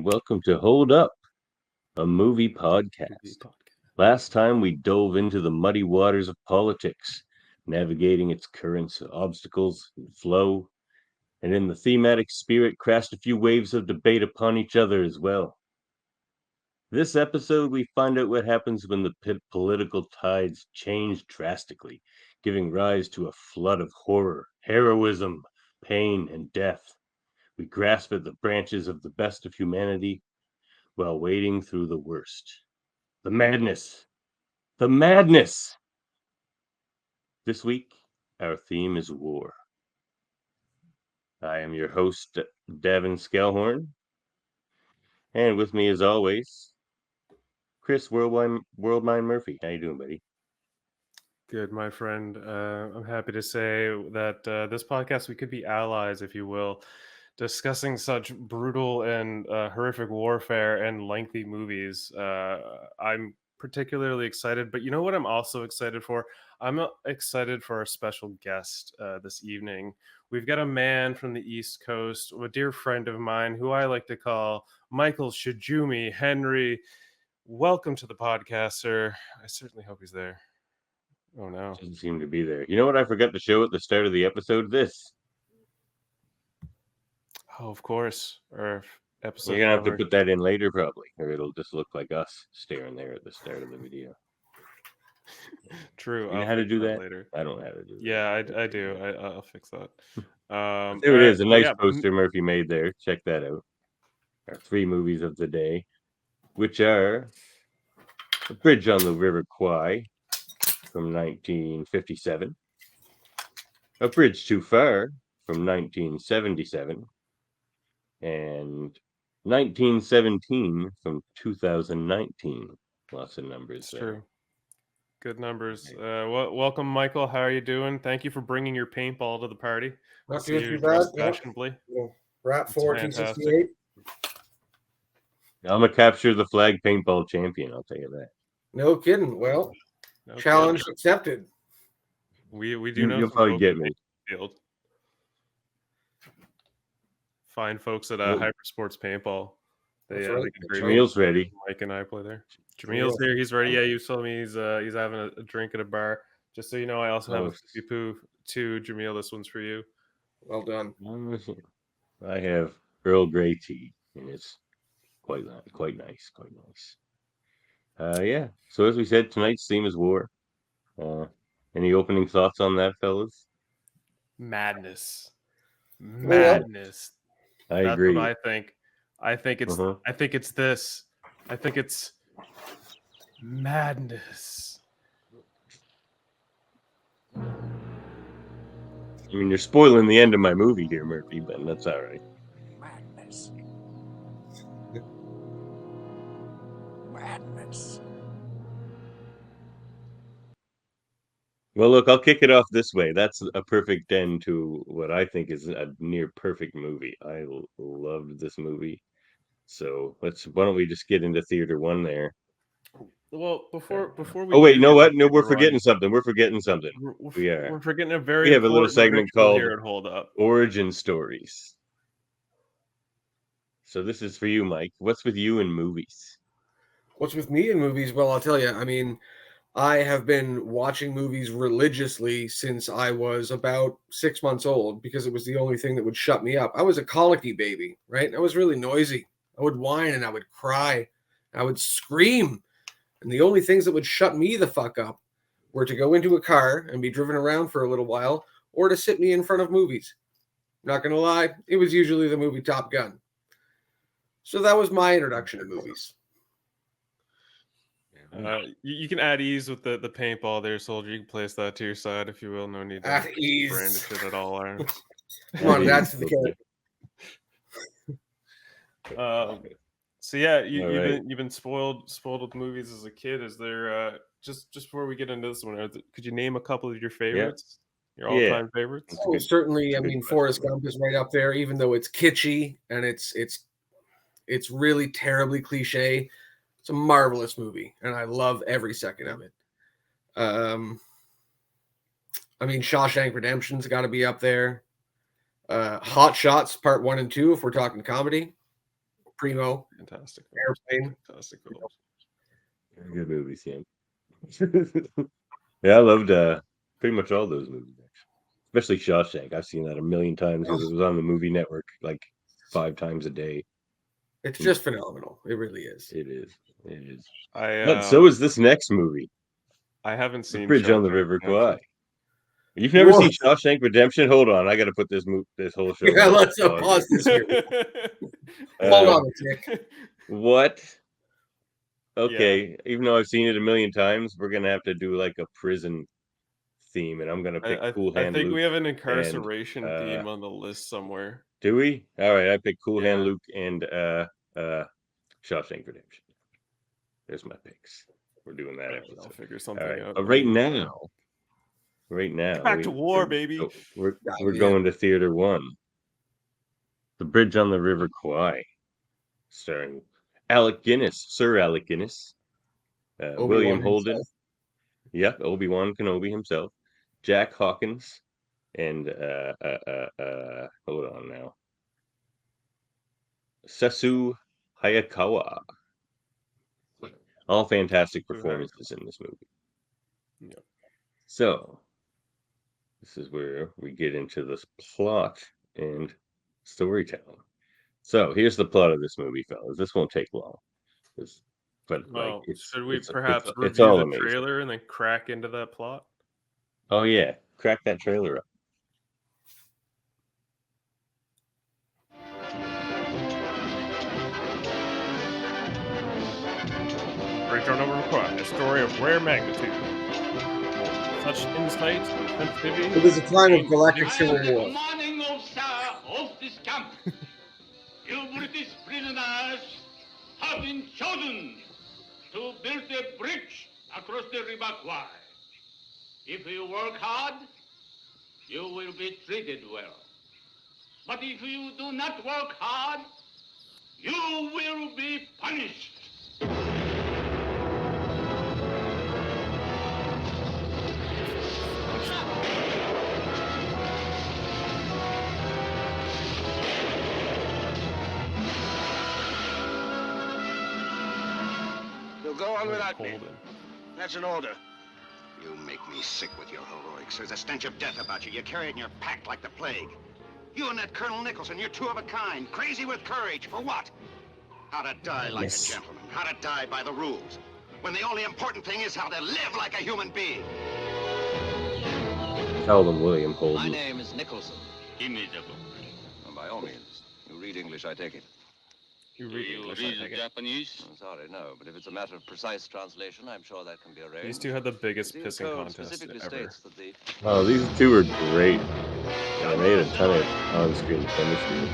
welcome to Hold Up, a movie podcast. Last time we dove into the muddy waters of politics, navigating its currents, obstacles, and flow, and in the thematic spirit crashed a few waves of debate upon each other as well. This episode, we find out what happens when the political tides change drastically, giving rise to a flood of horror, heroism, pain, and death. We grasp at the branches of the best of humanity while wading through the worst. The madness! The madness! This week, our theme is war. I am your host, Davan Skelhorn, and with me, as always, Chris Worldmine Murphy. How you doing, buddy? Good, my friend. I'm happy to say that this podcast, we could be allies, if you will, discussing such brutal and horrific warfare and lengthy movies. I'm particularly excited, but you know what I'm also excited for? I'm excited for our special guest this evening. We've got a man from the East Coast, a dear friend of mine who I like to call Michael Shijumi Henry. Welcome to the podcast, sir. I certainly hope he's there. Oh no. Doesn't seem to be there. You know what I forgot to show at the start of the episode? This. Oh, of course. Or episode. You're gonna have to put that in later, probably, or it'll just look like us staring there at the start of the video. True. You know how to do that later? I don't know how to do that. Yeah, I do. I'll fix that. There it is. A nice poster Murphy made there. Check that out. Our 3 movies of the day, which are The Bridge on the River Kwai from 1957, A Bridge Too Far from 1977, and 1917 from 2019. Lots of numbers there. True. Good numbers. Welcome, Michael. How are you doing? Thank you for bringing your paintball to the party. Not doing too bad. Fashionably. Rat 1468. I'm gonna capture the flag paintball champion. I'll tell you that. No kidding. Well, challenge accepted. We do know you'll probably get me. Field. Fine folks at Hypersports Paintball. Jameel's ready. Mike and I play there. Jameel's here. He's ready. Yeah, you told me he's having a drink at a bar. Just so you know, I also have a Flippy Poo too. Jameel, this one's for you. Well done. I have Earl Grey tea, and it's quite nice. Yeah. So as we said, tonight's theme is war. Any opening thoughts on that, fellas? Madness. I agree. That's what I think. I think it's this. I think it's madness. I mean, you're spoiling the end of my movie here, Murphy, but that's all right. Madness. Well, look, I'll kick it off this way. That's a perfect end to what I think is a near perfect movie. I loved this movie. So why don't we just get into theater 1 there? Well, before we. Oh wait, you know what? No, we're forgetting something. We're forgetting We're forgetting a very. We have a little segment called Hold Up. Origin Stories. So this is for you, Mike. What's with you in movies? What's with me in movies? Well, I'll tell you. I mean, I have been watching movies religiously since I was about 6 months old because it was the only thing that would shut me up. I was a colicky baby, right? I was really noisy. I would whine and I would cry. I would scream. And the only things that would shut me the fuck up were to go into a car and be driven around for a little while or to sit me in front of movies. Not going to lie, it was usually the movie Top Gun. So that was my introduction to movies. You can add ease with the paintball there, soldier. You can place that to your side if you will. No need to brandish it at all. Come on, that's the character. So yeah, you've been spoiled with movies as a kid. Is there just before we get into this one, could you name a couple of your favorites? Your all-time favorites? Oh, certainly. I mean, Forrest Gump is right up there, even though it's kitschy and it's really terribly cliche. It's a marvelous movie, and I love every second of it. I mean, Shawshank Redemption's got to be up there. Hot Shots Part 1 and 2, if we're talking comedy. Primo, Fantastic. Airplane. Fantastic films. Good movie, Sam. Yeah, I loved pretty much all those movies, especially Shawshank. I've seen that a million times because it was on the movie network like 5 times a day. It's just phenomenal. It really is. It is. It is. I But so is this next movie, I haven't The seen Bridge on the Shawshank River Redemption. Kwai. You've never Whoa. seen Shawshank Redemption? Hold on, I got to put this whole show. Yeah, on let's pause pause this here. Hold on a tick. What? Okay, even though I've seen it a million times, we're gonna have to do like a prison theme, and I'm gonna pick Cool I Hand think Luke. we have an incarceration and, theme on the list somewhere. Do we? All right, I picked Cool Hand Yeah. Luke and Shawshank Redemption. There's my picks. We're doing that I'll episode. figure All something right, out. but right now, Back to war, baby. we're going to Theater 1. The Bridge on the River Kwai, starring Alec Guinness, Sir Alec Guinness, William Holden. himself. Yep, Obi-Wan Kenobi himself, Jack Hawkins, and hold on now, Sesu Hayakawa. All fantastic performances in this movie. Yep. So, this is where we get into this plot and storytelling. So, here's the plot of this movie, fellas. This won't take long. Well, should we it's perhaps it's review all the amazing. trailer and then crack into that plot? Oh yeah, crack that trailer up. Bridge on the River Kwai, a story of rare magnitude. Such insight and sensitivity. It was a time of galactic civil war. Commanding officer of this camp, you British prisoners have been chosen to build a bridge across the River Kwai. If you work hard, you will be treated well. But if you do not work hard, you will be punished. You'll go on without me. Holden. That's an order. You make me sick with your heroics. There's a stench of death about you. You carry it in your pack like the plague. You and that Colonel Nicholson, you're two of a kind. Crazy with courage. For what? How to die like a gentleman. How to die by the rules. When the only important thing is how to live like a human being. Tell them, William Holden. My name is Nicholson. Give me the book. And by all means. You read English, I take it. You Do read you English, I read take it. Japanese? I'm sorry, no. But if it's a matter of precise translation, I'm sure that can be arranged. These two had the biggest The pissing code contest specifically ever. states that the Oh, these two are great. And they made a ton of on-screen chemistry.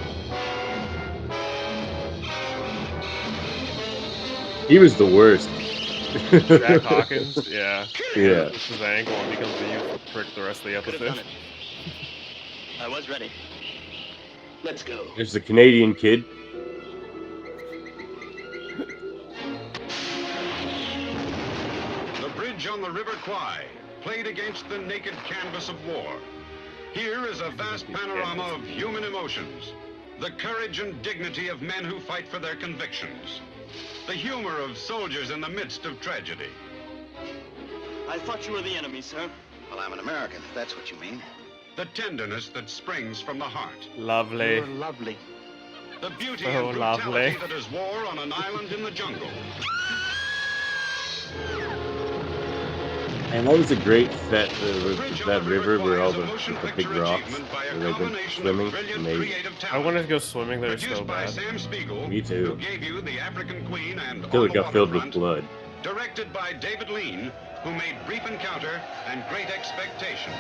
He was the worst. Jack Hawkins, yeah. Yeah. This is ankle and becomes a youthful prick the rest of the Could have done episode. it. I was ready. Let's go. There's the Canadian kid. The Bridge on the River Kwai, played against the naked canvas of war. Here is a vast panorama of human emotions, the courage and dignity of men who fight for their convictions, the humor of soldiers in the midst of tragedy. I thought you were the enemy, sir. Well, I'm an American, if that's what you mean. The tenderness that springs from the heart. Lovely. You're lovely. The beauty So and brutality lovely. that is war on an island in the jungle. And that was a great set, that river where all the big rocks, where they've been swimming. Amazing. I wanted to go swimming there so Produced by bad. Sam Spiegel, Me too. who gave you The African Queen and Until On it the got filled with Waterfront. blood. Directed by David Lean, who made Brief Encounter and Great Expectations.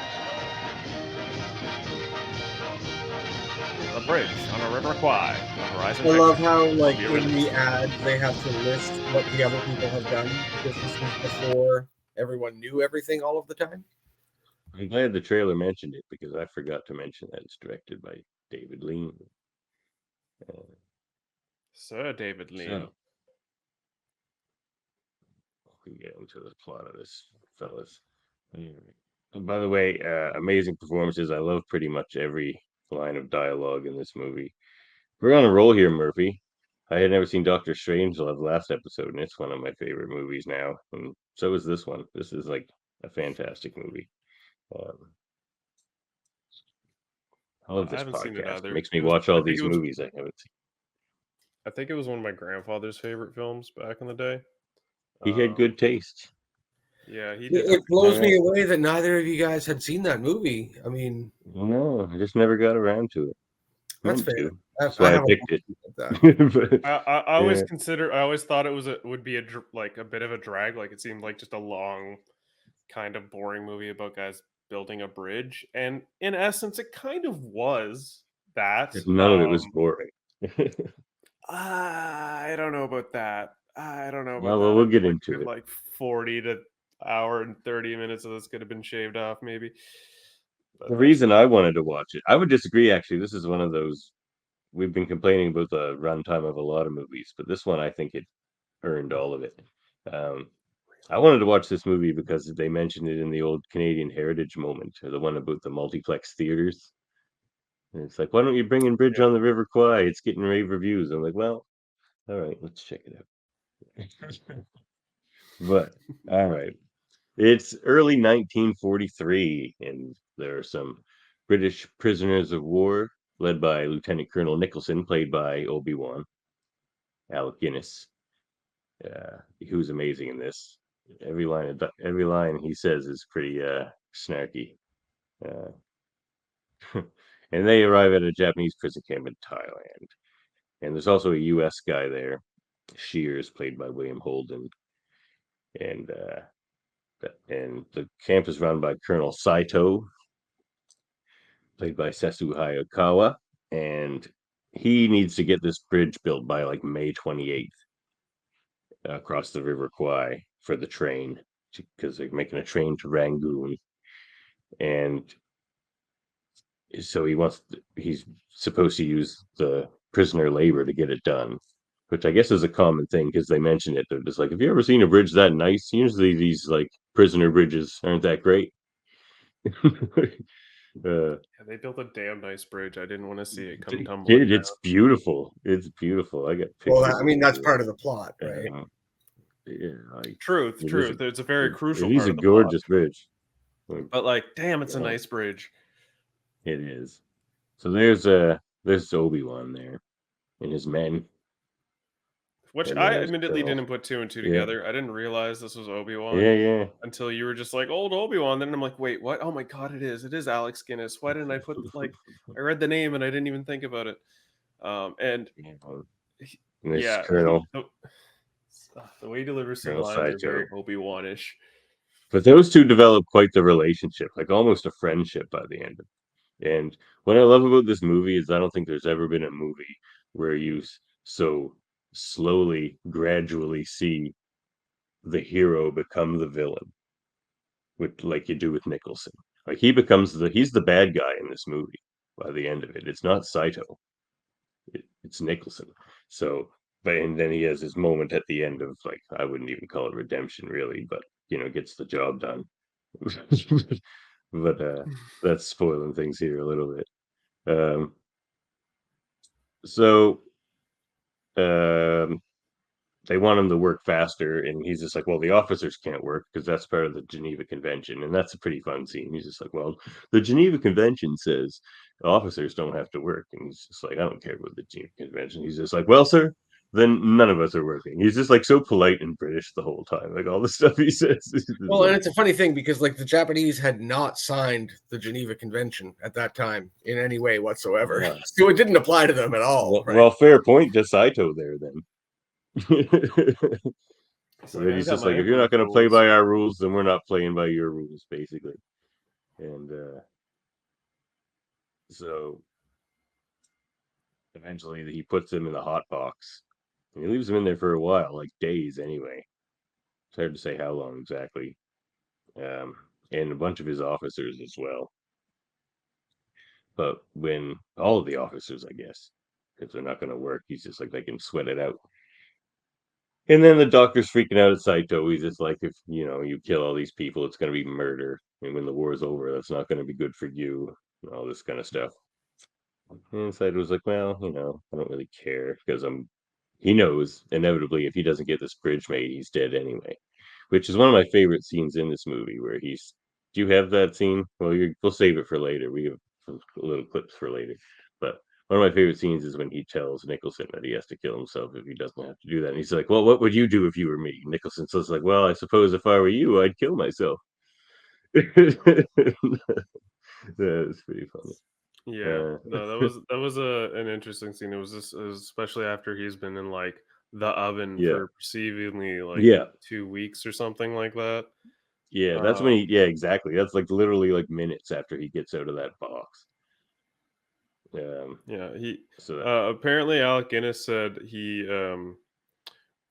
The Bridge on a River Kwai. Horizon I love Pictures. how, like, The in original. the ad, they have to list what the other people have done, because this was before everyone knew everything all of the time. I'm glad the trailer mentioned it because I forgot to mention that it's directed by David Lean. Sir David Lean. So, we get into the plot of this, fellas. And by the way, amazing performances. I love pretty much every line of dialogue in this movie. We're on a roll here, Murphy. I had never seen Doctor Strangelove last episode, and it's one of my favorite movies now, and so is this one. This is like a fantastic movie. I love I this haven't seen it podcast. It either. makes me It was, watch I all think these it was, movies I haven't seen. I think it was one of my grandfather's favorite films back in the day. He had good taste. Yeah, he did. It blows Yeah. me away that neither of you guys had seen that movie. I mean, No, I just never got around to it. that's Meant fair. to. That's why I haven't picked it. looked at that. But, I always yeah. consider. I always thought it was would be like a bit of a drag. Like it seemed like just a long, kind of boring movie about guys building a bridge, and in essence, it kind of was that. None of it was boring. I don't know about that. I don't know about Well, that. we'll I get feel into it. like 40 to hour and 30 minutes of this could have been shaved off, maybe. But The that's reason I wanted to watch it, I would disagree. Actually, this is one of those we've been complaining about the runtime of a lot of movies, but this one I think it earned all of it. Um, I wanted to watch this movie because they mentioned it in the old Canadian Heritage moment, or the one about the multiplex theaters. And it's like, why don't you bring in Bridge yeah. on the River Kwai? It's getting rave reviews. I'm like, well, all right, let's check it out. But all right, it's early 1943, and there are some British prisoners of war led by Lieutenant Colonel Nicholson, played by Obi-Wan, Alec Guinness. Who's amazing in this. Every line he says is pretty snarky. Uh, and they arrive at a Japanese prison camp in Thailand. And there's also a U.S. guy there, Shears, played by William Holden, and the camp is run by Colonel Saito, played by Sesu Hayakawa, and he needs to get this bridge built by like May 28th across the River Kwai for the train, because they're making a train to Rangoon, and so he's supposed to use the prisoner labor to get it done, which I guess is a common thing because they mention it. They're just like, have you ever seen a bridge that nice? Usually these like prisoner bridges aren't that great. Yeah, they built a damn nice bridge. I didn't want to see it come tumbling Dude, down. it's beautiful. It's beautiful. I got Well, pictures. I mean, that's part of the plot, right? Yeah, like, Truth. It's a very crucial It is part a of the plot. gorgeous bridge. But like, damn, it's a nice bridge. It is. So there's Obi-Wan there and his men. Which And I there's admittedly Colonel. didn't put two and two Yeah. together. I didn't realize this was Obi-Wan Yeah. until you were just like, old Obi-Wan. Then I'm like, wait, what? Oh my god, it is. It is Alex Guinness. Why didn't I put like I read the name and I didn't even think about it. And this yeah, Colonel. the way he delivers some Colonel lines are Saito. very Obi-Wan-ish. But those two develop quite the relationship, like almost a friendship by the end of it. And what I love about this movie is I don't think there's ever been a movie where you so slowly, gradually see the hero become the villain, with like you do with Nicholson. Like he's the bad guy in this movie by the end of it. It's not Saito. It's Nicholson. So, and then he has his moment at the end of like I wouldn't even call it redemption really, but gets the job done. But that's spoiling things here a little bit. So they want him to work faster, and he's just like, well, the officers can't work because that's part of the Geneva Convention, and that's a pretty fun scene. He's just like, well, the Geneva Convention says officers don't have to work, and he's just like, I don't care about the Geneva Convention. He's just like, well, sir, then none of us are working. He's just like so polite and British the whole time, like all the stuff he says. Well, and it's a funny thing because like the Japanese had not signed the Geneva Convention at that time in any way whatsoever, Yeah. so it didn't apply to them at all. Well, right? well, fair point to Saito there then. So He's just like, if you're not going to play by our rules, then we're not playing by your rules, basically. And so eventually he puts him in the hot box, and he leaves him in there for a while, like days anyway. It's hard to say how long exactly. And a bunch of his officers as well. But when all of the officers, I guess, because they're not going to work, he's just like, they can sweat it out. And then the doctor's freaking out at Saito. He's just like, if you kill all these people, it's going to be murder. And when the war's over, that's not going to be good for you. And all this kind of stuff. And Saito was like, well, I don't really care because I'm he knows inevitably if he doesn't get this bridge made, he's dead anyway. Which is one of my favorite scenes in this movie where he's. Do you have that scene? Well, we'll save it for later. We have some little clips for later. But one of my favorite scenes is when he tells Nicholson that he has to kill himself if he doesn't have to do that. And he's like, "Well, what would you do if you were me?" Nicholson says, "Like, well, I suppose if I were you, I'd kill myself." That's pretty funny. Yeah, no, that was an interesting scene. It was especially after he's been in like the oven Yeah. for perceivably like Yeah. 2 weeks or something like that. Yeah, that's when he. Yeah, exactly. That's like literally like minutes after he gets out of that box. Yeah, he So that, apparently Alec Guinness said he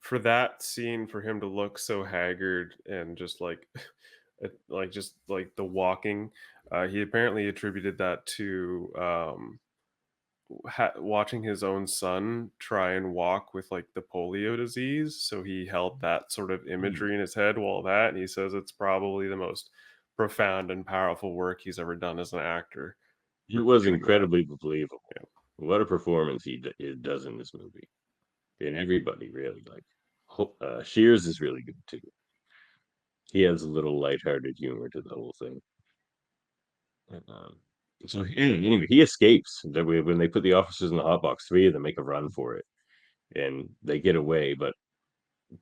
for that scene for him to look so haggard and just like just like the walking, he apparently attributed that to watching his own son try and walk with like the polio disease. So he held that sort of imagery in his head while that, and he says it's probably the most profound and powerful work he's ever done as an actor. it was doing that. incredibly believable. Yeah. What a performance he does in this movie, and everybody really like. Shears is really good too. He has a little lighthearted humor to the whole thing. And, so anyway, he escapes. When they put the officers in the hot box, 3 of them make a run for it, and they get away, but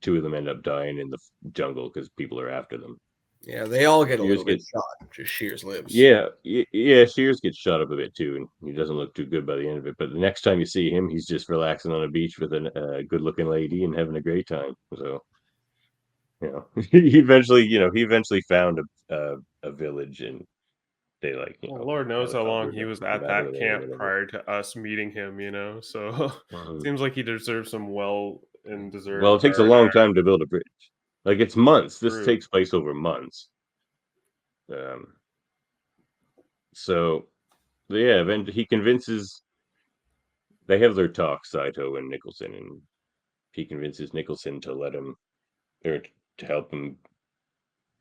2 of them end up dying in the jungle because people are after them. Yeah, they all get a Shears little bit shot. Just Shears lives. Yeah, Shears gets shot up a bit too, and he doesn't look too good by the end of it. But the next time you see him, he's just relaxing on a beach with a good-looking lady and having a great time. So, he eventually found a village, and they Well, Lord knows how long he was at that camp whatever. prior to us meeting him, So seems like he deserves some deserved. Well, it takes a long time to build a bridge. Like it's months. This True. takes place over months. So, yeah, then he convinces. They have their talk, Saito and Nicholson, and he convinces Nicholson to let him, or to help him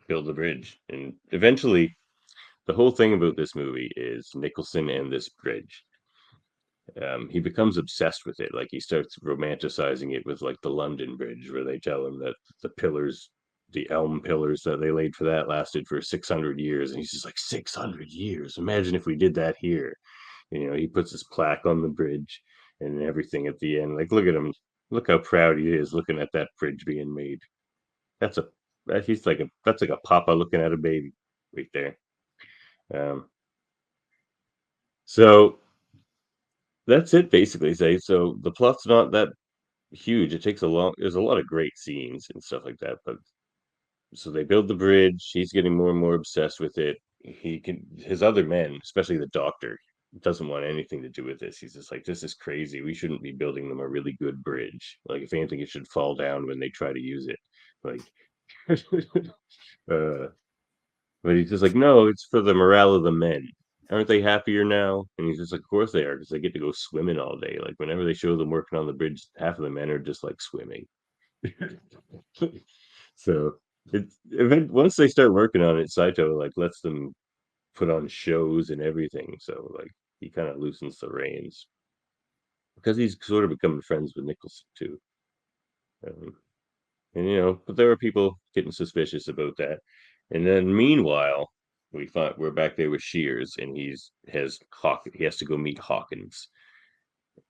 build the bridge. And eventually, the whole thing about this movie is Nicholson and this bridge. He becomes obsessed with it. Like he starts romanticizing it with like the London Bridge, where they tell him that the pillars, the elm pillars that they laid for that lasted for 600 years. And he's just like, 600 years. Imagine if we did that here. He puts his plaque on the bridge and everything at the end. Like, look at him. Look how proud he is looking at that bridge being made. That's like a papa looking at a baby right there. So that's it basically. So the plot's not that huge. There's a lot of great scenes and stuff like that, but so they build the bridge. He's getting more and more obsessed with it. His other men, especially the doctor, doesn't want anything to do with this. He's just like, this is crazy. We shouldn't be building them a really good bridge. Like, if anything, it should fall down when they try to use it. Like, but he's just like, no, it's for the morale of the men. Aren't they happier now? And he's just like, of course they are, because they get to go swimming all day. Like, whenever they show them working on the bridge, half of the men are just like swimming. So once they start working on it, Saito like lets them put on shows and everything. So like he kind of loosens the reins because he's sort of becoming friends with Nicholson too. And but there are people getting suspicious about that. And then meanwhile, we're back there with Shears, and he has to go meet Hawkins.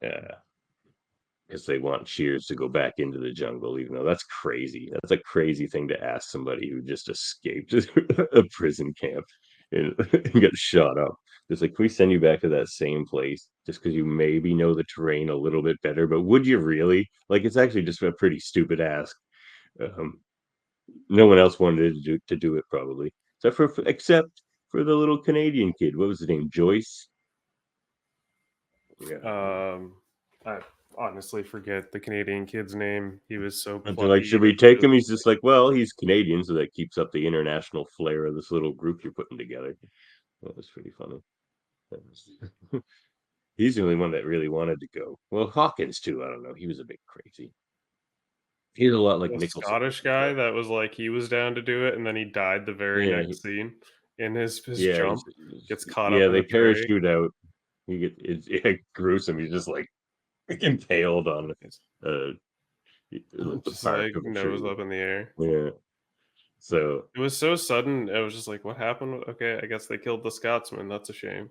Because they want Shears to go back into the jungle, even though that's crazy. That's a crazy thing to ask somebody who just escaped a prison camp and got shot up. It's like, can we send you back to that same place just because you maybe know the terrain a little bit better? But would you really? Like, it's actually just a pretty stupid ask. No one else wanted to do it, probably, except for the little Canadian kid. What was his name? Joyce? Yeah. I honestly forget the Canadian kid's name. He was so plucky. They're like, should we take him? He's just like, well, he's Canadian, so that keeps up the international flair of this little group you're putting together. That was pretty funny. He's the only one that really wanted to go. Well, Hawkins too. I don't know. He was a bit crazy. He's a lot like Nicholson. Scottish guy that was like, he was down to do it, and then he died the very next scene in his jump. Gets caught up. Yeah, they parachute out. He it's gruesome. He's just like impaled on the Just bark like of a nose tree. up in the air. Yeah. So It was so sudden. It was just like, what happened? Okay, I guess they killed the Scotsman. That's a shame.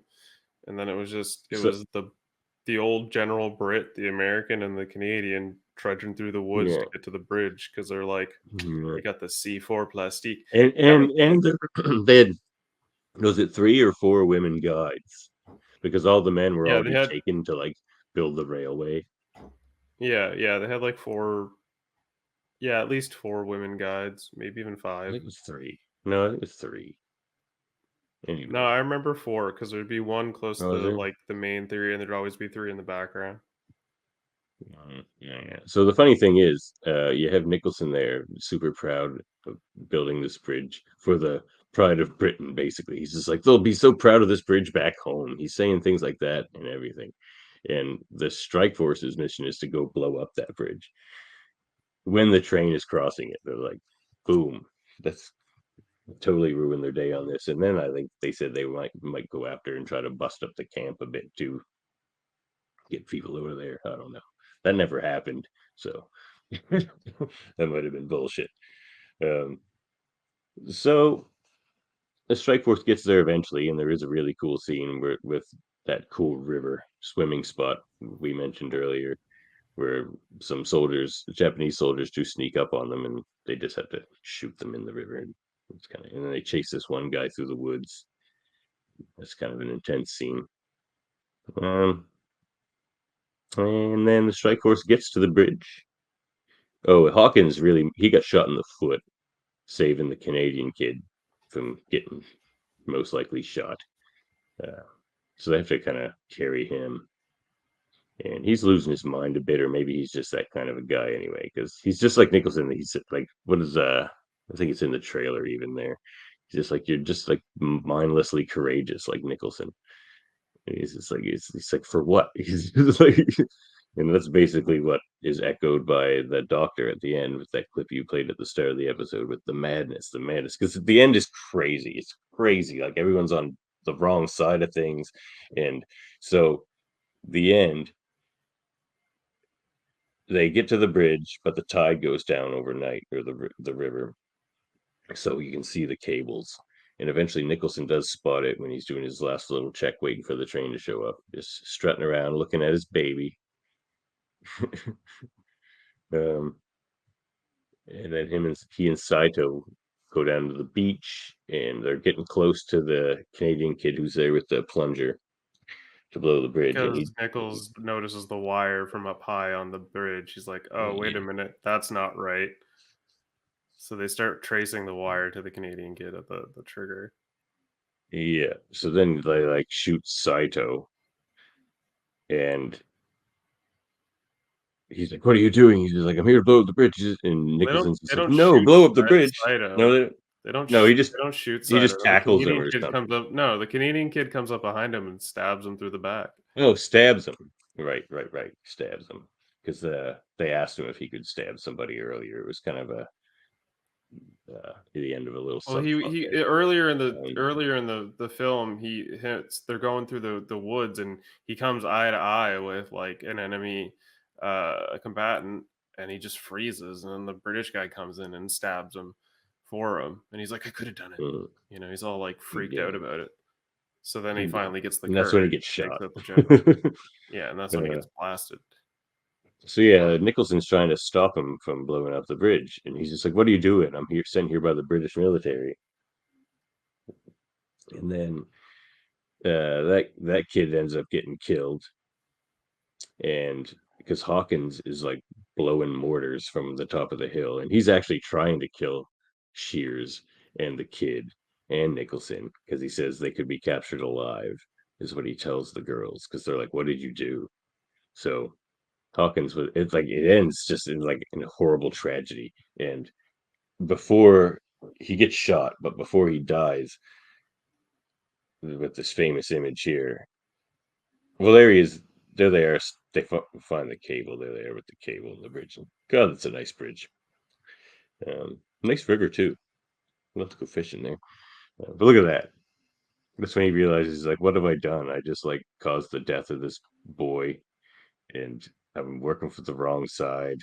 And then it so was the old General Brit, the American, and the Canadian trudging through the woods yeah. to get to the bridge because they're like, Yeah. they got the C4 plastique. And they had, was it 3 or 4 women guides? Because all the men were Yeah, they already had taken to like build the railway. yeah, they had like four, yeah, at least four women guides, maybe even I five. think it was 3. No, I think it was 3. No, Anyway, I remember four because there'd be one close oh, is to there? like the main three, and there'd always be three in the background. Yeah. So the funny thing is, you have Nicholson there, super proud of building this bridge for the pride of Britain. Basically, he's just like, they'll be so proud of this bridge back home. He's saying things like that and everything. And the strike force's mission is to go blow up that bridge. When the train is crossing it, they're like, boom, that's totally ruined their day on this. And then I think they said they might go after and try to bust up the camp a bit to get people over there. I don't know. That never happened. So that might have been bullshit. Um, so the strike force gets there eventually, and there is a really cool scene with that cool river swimming spot we mentioned earlier, where some soldiers, Japanese soldiers, do sneak up on them, and they just have to shoot them in the river. And it's kind of, and then they chase this one guy through the woods. That's kind of an intense scene. Um, and then the strike force gets to the bridge. Oh, Hawkins really, he got shot in the foot, saving the Canadian kid from getting most likely shot. Uh, so they have to kind of carry him. And he's losing his mind a bit, or maybe he's just that kind of a guy anyway, because he's just like Nicholson. He's like, what is, I think it's in the trailer even there. He's just like, you're just like mindlessly courageous, like Nicholson. And he's just like, he's like, for what? He's just like, and that's basically what is echoed by the doctor at the end with that clip you played at the start of the episode with the madness, because at the end is crazy. It's crazy. Like everyone's on the wrong side of things. And so the end, they get to the bridge, but the tide goes down overnight, or the river, so you can see the cables. And eventually Nicholson does spot it when he's doing his last little check, waiting for the train to show up, just strutting around, looking at his baby. um, and then he and Saito go down to the beach, and they're getting close to the Canadian kid who's there with the plunger to blow the bridge. And Because Nichols notices the wire from up high on the bridge. He's like, oh, wait a minute, that's not right. So they start tracing the wire to the Canadian kid at the trigger. yeah, so then they like shoot Saito, and he's like, "What are you doing?" He's just like, "I'm here to blow up the bridge." And Nicholson's just They like, don't "No, shoot blow up the bridge." Saito. No, They don't. no, They don't shoot he Saito. just The tackles him Canadian or kid something. comes up. No, the Canadian kid comes up behind him and stabs him through the back. Oh, stabs him. Right. Stabs him because they asked him if he could stab somebody earlier. It was kind of a the end of a little Well, subplot he there. earlier in the film, they're going through the woods, and he comes eye to eye with like an enemy combatant, and he just freezes, and then the British guy comes in and stabs him for him, and he's like, I could have done it. You know, he's all like freaked out about it. So then he finally gets the and courage. that's when he gets to take shot. out the general. Yeah, and that's when he gets blasted. So yeah, Nicholson's trying to stop him from blowing up the bridge, and he's just like, "What are you doing? I'm here, sent here by the British military." And then that kid ends up getting killed, and because Hawkins is like blowing mortars from the top of the hill, and he's actually trying to kill Shears and the kid and Nicholson because he says they could be captured alive, is what he tells the girls, because they're like, "What did you do?" So Hawkins was, it's like it ends just in like in a horrible tragedy. And before he gets shot, but before he dies, with this famous image here. Well, there he is. There they are. They find the cable. There they are with the cable and the bridge. And God, that's a nice bridge. Nice river too. We'll have to go fishing there. But look at that. That's when he realizes, like, what have I done? I just like caused the death of this boy, and I'm working for the wrong side.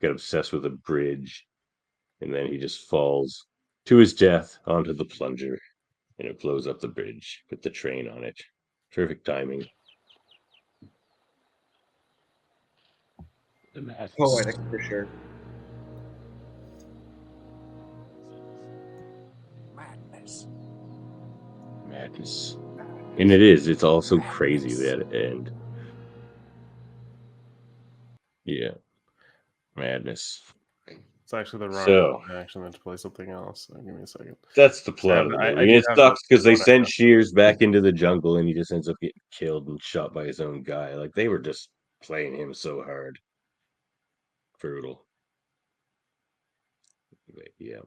got obsessed with a bridge, and then he just falls to his death onto the plunger, and it blows up the bridge with the train on it. Terrific timing. Poetic for sure. Madness. And it is. It's also crazy that end. Yeah. Madness. It's actually the wrong So I actually meant to play something else. Give me a second. that's the plot of the I movie. do It have sucks because they what I send have. Shears back into the jungle and he just ends up getting killed and shot by his own guy. Like they were just playing him so hard. Brutal. But, yeah.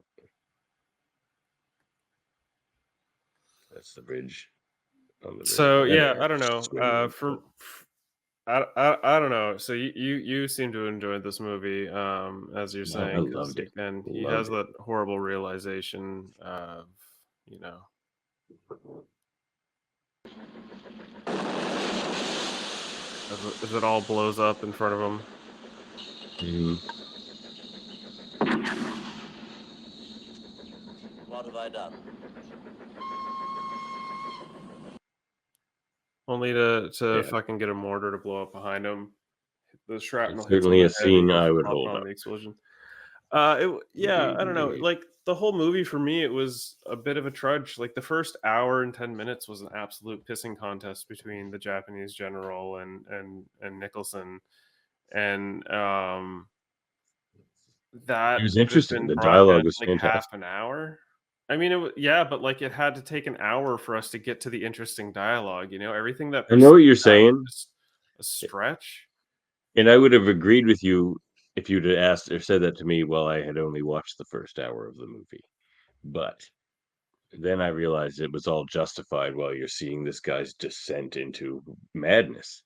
That's the bridge. On the So river. yeah, I don't know. Swimming. I don't know. So you seem to enjoy this movie, as you're I saying, 'cause loved it. again, he Loved has it. that horrible realization of, you know, as it all blows up in front of him. What have I done? Only to Yeah. fucking get a mortar to blow up behind him. The shrapnel It's hits him certainly in a the head. He scene goes I would popping hold on up. the explosion. Indeed, I don't know. indeed. Like the whole movie for me, it was a bit of a trudge. Like the first hour and 10 minutes was an absolute pissing contest between the Japanese general and Nicholson, and that It was could have interesting. been The brought down dialogue to was like half fantastic. an hour. I mean, yeah, but like it had to take an hour for us to get to the interesting dialogue. You know, everything that I know what you're preceded that was saying, just a stretch. and I would have agreed with you if you'd have asked or said that to me while I had only watched the first hour of the movie. But then I realized it was all justified while you're seeing this guy's descent into madness.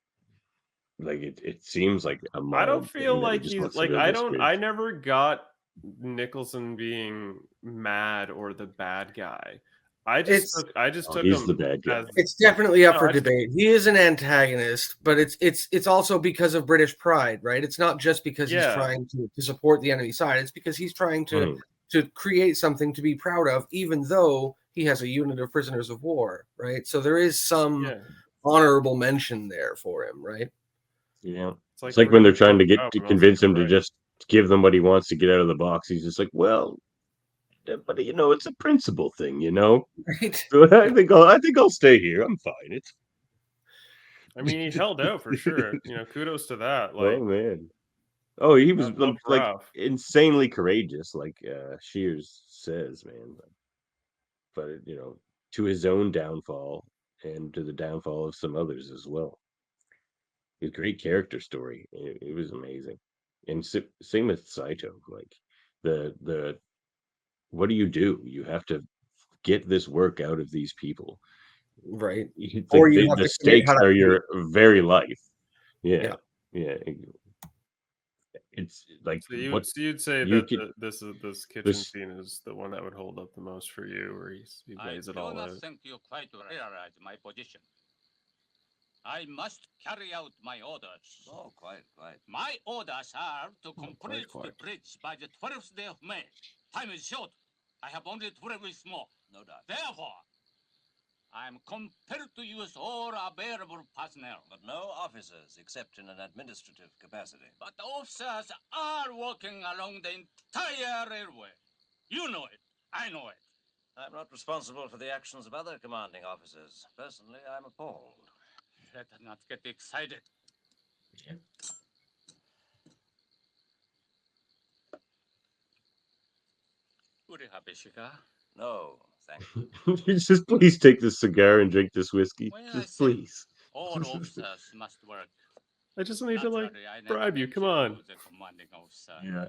Like it seems like a I don't mild feel thing that he like just he's wants to like build this bridge. I never got Nicholson being mad or the bad guy. I just Oh, took he's him the bad guy. as It's definitely up no, for I just, debate. He is an antagonist, but it's also because of British pride, right? It's not just because he's yeah. trying to support the enemy side. It's because he's trying to create something to be proud of, even though he has a unit of prisoners of war, right? So there is some Yeah. honorable mention there for him, right? Yeah. It's It's like when they're trying to oh, convince him to just give them what he wants to get out of the box. He's just like, well, but it's a principle thing, Right. So I think I'll stay here. I'm fine. It's I mean, he held out for sure. You know, kudos to that. Like, oh man. Oh, he was that looked like rough. insanely courageous, like Shears says, man. But to his own downfall and to the downfall of some others as well. A great character story. It was amazing. And same with Saito. Like the what do? You have to get this work out of these people. Right. It's Or like you have the to commit how stakes to are hate. your very life. Yeah. Yeah. It's like So what you'd say you that could this kitchen this scene is the one that would hold up the most for you, where he lays it all I do out. not think you quite realize my position. I must carry out my orders. Oh, quite. My orders are to complete the bridge by the 12th day of May. Time is short. I have only 12 weeks more. No doubt. Therefore, I am compelled to use all available personnel. But no officers, except in an administrative capacity. But the officers are working along the entire railway. You know it. I know it. I'm not responsible for the actions of other commanding officers. Personally, I'm appalled. Let us not get excited. Would you have a cigar? No, thank you. Just please take this cigar and drink this whiskey. Well, Just please. All officers must work. I just need to like Naturally, I never bribe you. Come mentioned on. to the commanding officer. Yeah.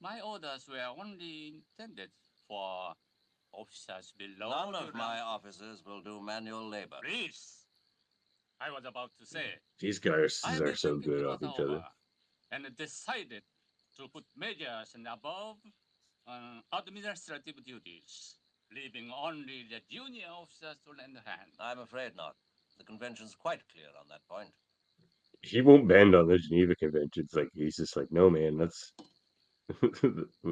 My orders were only intended for officers below. None the of rank. my officers will do manual labor. Please. I was about to say. These guys I have are been so thinking good the off matter each other. over and decided to put majors and above on administrative duties, leaving only the junior officers to lend a hand. I'm afraid not. The convention's quite clear on that point. He won't bend on the Geneva Convention. It's like he's just like, no, man,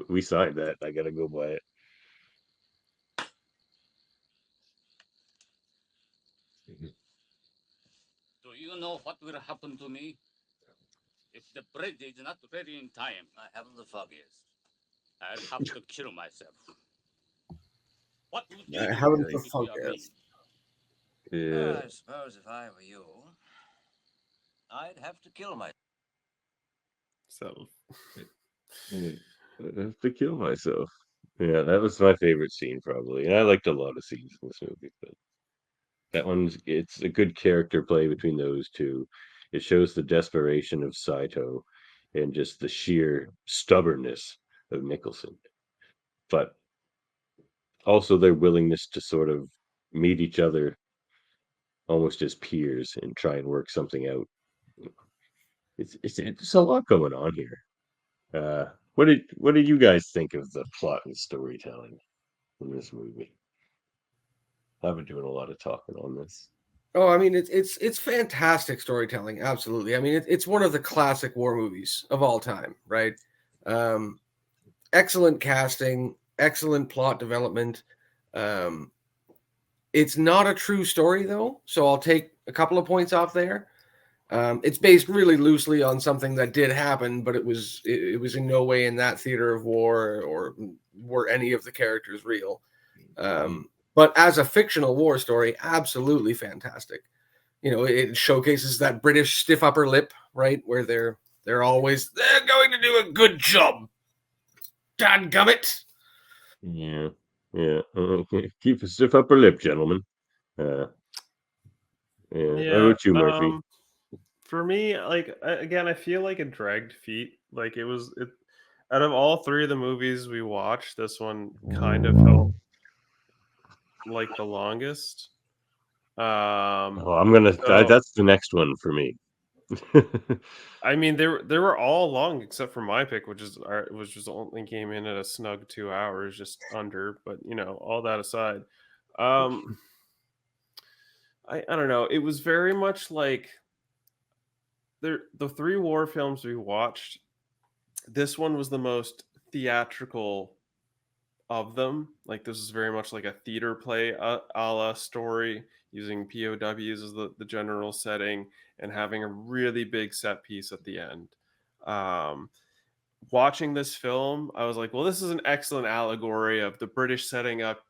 We signed that. I gotta go buy it. Do you know what will happen to me if the bread is not ready in time? I haven't the foggiest. I'll have to kill myself. What would you I do haven't the if you are me? focus. Yeah. I suppose if I were you, I'd have to kill myself. So I have to kill myself. Yeah, that was my favorite scene probably, and I liked a lot of scenes in this movie, but that it's a good character play between those two. It shows the desperation of Saito and just the sheer stubbornness of Nicholson, but also their willingness to sort of meet each other almost as peers and try and work something out. It's a lot going on here. What did you guys think of the plot and storytelling in this movie? I've been doing a lot of talking on this. Oh, I mean, it's fantastic storytelling. Absolutely. I mean, it's one of the classic war movies of all time, right? Excellent casting, excellent plot development. It's not a true story though, so I'll take a couple of points off there. It's based really loosely on something that did happen, but it was in no way in that theater of war or were any of the characters real. But as a fictional war story, absolutely fantastic. You know, it showcases that British stiff upper lip, right, where they're going to do a good job. Dadgummit. Yeah, yeah. Keep a stiff upper lip, gentlemen. Yeah. How about you, Murphy? For me, like again, I feel like it dragged feet. Like it out of all three of the movies we watched, this one kind of felt like the longest. I'm gonna. That's the next one for me. I mean, they were all long except for my pick, which just only came in at a snug 2 hours, just under. But you know, all that aside, I don't know. It was very much like the three war films we watched. This one was the most theatrical of them. Like this is very much like a theater play a la story, using POWs as the general setting and having a really big set piece at the end. Watching this film, I was like, well, this is an excellent allegory of the British setting up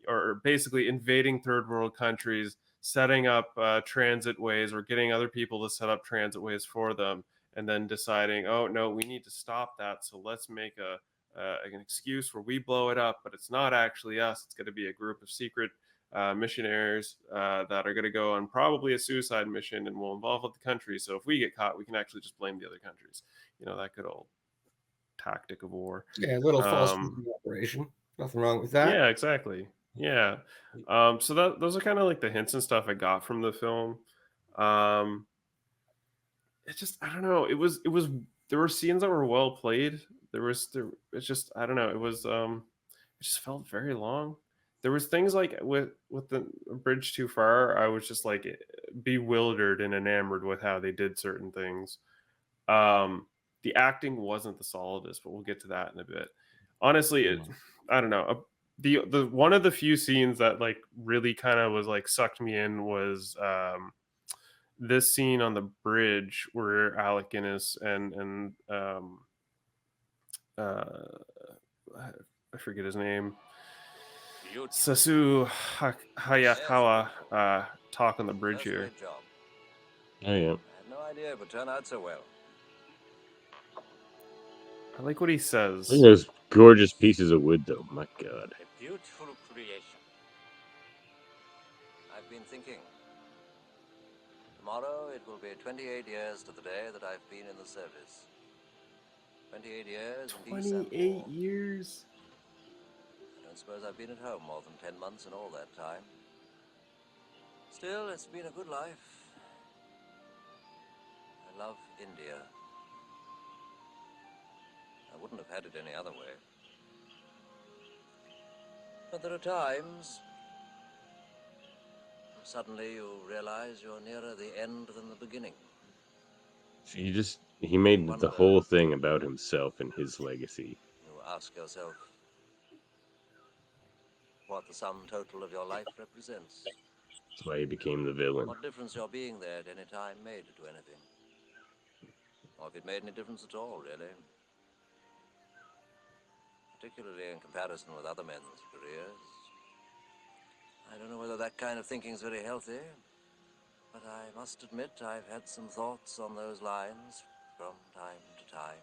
or basically invading third world countries, setting up transit ways or getting other people to set up transit ways for them, and then deciding, oh no, we need to stop that. So let's make an excuse where we blow it up, but it's not actually us. It's going to be a group of secret missionaries that are going to go on probably a suicide mission and will involve other countries. So if we get caught, we can actually just blame the other countries. You know, that good old tactic of war. Yeah, a little false operation. Nothing wrong with that. Yeah, exactly. Yeah. So those are kind of like the hints and stuff I got from the film. It just, I don't know. It was there were scenes that were well played. It's just, I don't know. It just felt very long. There was things like with the bridge too far, I was just like bewildered and enamored with how they did certain things. The acting wasn't the solidest, but we'll get to that in a bit. Honestly, I don't know. The one of the few scenes that like really kind of was like sucked me in was this scene on the bridge where Alec Guinness and I forget his name, Sasu Hayakawa talk on the bridge here. Oh yeah. I had no idea it would turn out so well. I like what he says. Look at those gorgeous pieces of wood, though. My God. A beautiful creation. I've been thinking. Tomorrow it will be 28 years to the day that I've been in the service. 28 years in peace and 28 war. years. I don't suppose I've been at home more than 10 months in all that time. Still, it's been a good life. I love India. I wouldn't have had it any other way. But there are times suddenly you realize you're nearer the end than the beginning. So you just he made the whole thing about himself and his legacy. You ask yourself what the sum total of your life represents. That's why he became the villain. What difference your being there at any time made to anything. Or if it made any difference at all, really. Particularly in comparison with other men's careers. I don't know whether that kind of thinking is very healthy, but I must admit I've had some thoughts on those lines from time to time.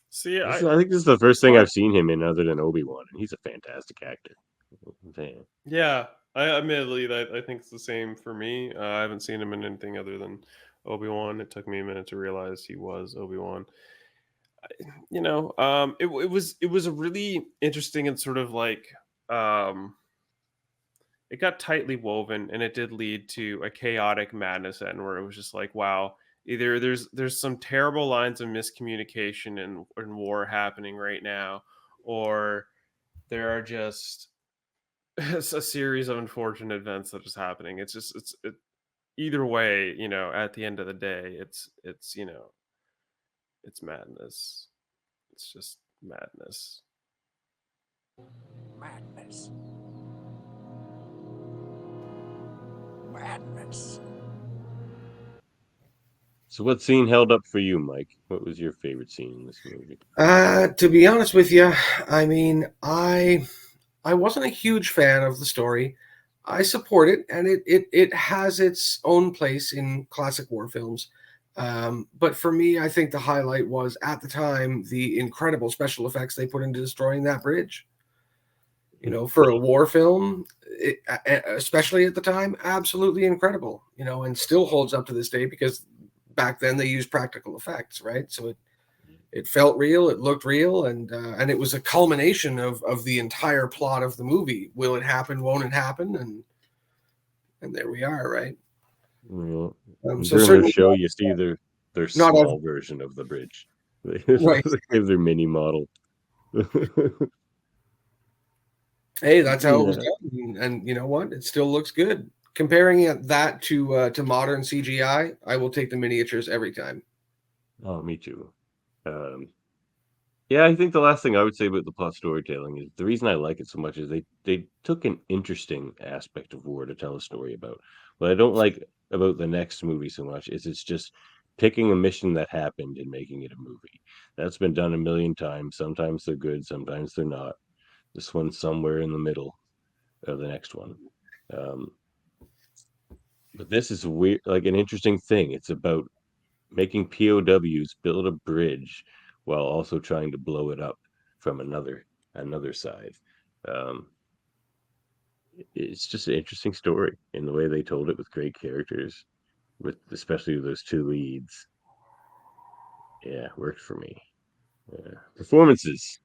See, I think this is the first thing I've seen him in other than Obi-Wan, and he's a fantastic actor. Damn. Yeah, I admittedly that I think it's the same for me. I haven't seen him in anything other than Obi-Wan. It took me a minute to realize he was Obi-Wan. It was a really interesting and sort of like it got tightly woven, and it did lead to a chaotic madness end where it was just like, wow, either there's some terrible lines of miscommunication and war happening right now, or there are just a series of unfortunate events that is happening. Either way, at the end of the day, it's madness. It's just madness. Madness. Madness. So what scene held up for you, Mike? What was your favorite scene in this movie? To be honest with you, I mean, I wasn't a huge fan of the story. I support it, and it has its own place in classic war films. But for me, I think the highlight was, at the time, the incredible special effects they put into destroying that bridge. For a war film, especially at the time, absolutely incredible. And still holds up to this day, because back then they used practical effects, right? So it felt real, it looked real, and it was a culmination of the entire plot of the movie. Will it happen? Won't it happen? And there we are, right? Well, So during the show, you see their small version of the bridge. Right. They have their mini model. Hey, that's how it was done, and you know what? It still looks good. Comparing that to modern CGI, I will take the miniatures every time. Oh, me too. Yeah, I think the last thing I would say about the plot storytelling is the reason I like it so much is they took an interesting aspect of war to tell a story about. What I don't like about the next movie so much is it's just picking a mission that happened and making it a movie. That's been done a million times. Sometimes they're good, sometimes they're not. This one's somewhere in the middle of the next one. But this is weird, like an interesting thing. It's about making POWs build a bridge while also trying to blow it up from another side. It's just an interesting story in the way they told it, with great characters, with especially those two leads. Yeah, worked for me. Performances.